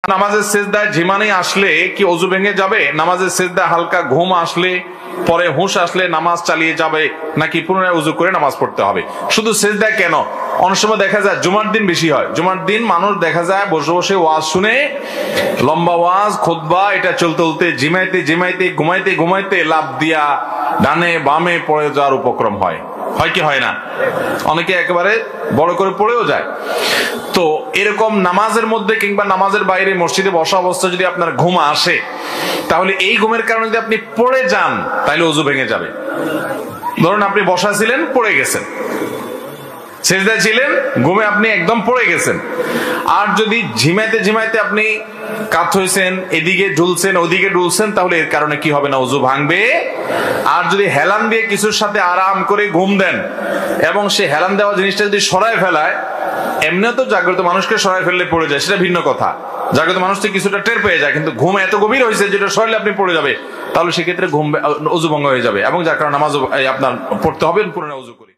নামাজের সিজদায় ঝিমানি আসলে কি ওযু ভেঙে যাবে? নামাজের সিজদায় হালকা ঘুম আসলে, পরে হুঁশ আসলে নামাজ চালিয়ে যাবে, নাকি পুনরায় ওযু করে নামাজ পড়তে হবে? শুধু সিজদায় কেন, অনেক সময় দেখা যায় জুমার দিন বেশি হয়। জুমার দিন মানুষ দেখা যায় বসে বসে ওয়াজ শুনে, লম্বা ওয়াজ খুতবা এটা চলতে চলতে ঝিমাইতে ঝিমাইতে ঘুমাইতে ঘুমাইতে লাফ দিয়া ডানে বামে পড়ে যাওয়ার উপক্রম হয় কি হয় না? অনেকে একেবারে বড় করে পড়েও যায়। তো এরকম নামাজের মধ্যে কিংবা নামাজের বাইরে মসজিদে বসা অবস্থা যদি আপনার ঘুম আসে, তাহলে এই ঘুমের কারণে যদি আপনি পড়ে যান তাহলে ওযু ভেঙে যাবে। ধরুন আপনি বসা ছিলেন, পড়ে গেছেন, সিজদায় ছিলেন, ঘুমে আপনি একদম পড়ে গেছেন। আর যদি ঝিমাইতে ঝিমাইতে আপনি কাত হয়েছেন, এদিকে ঢুলছেন ওদিকে ঢুলছেন, তাহলে এর কারণে কি হবে না? ওযু ভাঙবে। আর যদি হেলান দিয়ে কিছুর সাথে আরাম করে ঘুম দেন এবং সে হেলান দেওয়া জিনিসটা যদি সরায় ফেলায়, এমনি তো জাগ্রত মানুষকে সরায় ফেললে পড়ে যায়, সেটা ভিন্ন কথা। জাগ্রত মানুষ তো কিছুটা টের পেয়ে যায়, কিন্তু ঘুম এত গভীর হয়েছে যেটা সরালে আপনি পড়ে যাবে, তাহলে সেক্ষেত্রে ঘুম ওযু ভঙ্গ হয়ে যাবে এবং যার কারণে নামাজ আপনার পড়তে হবে পুনরায় ওযু করে।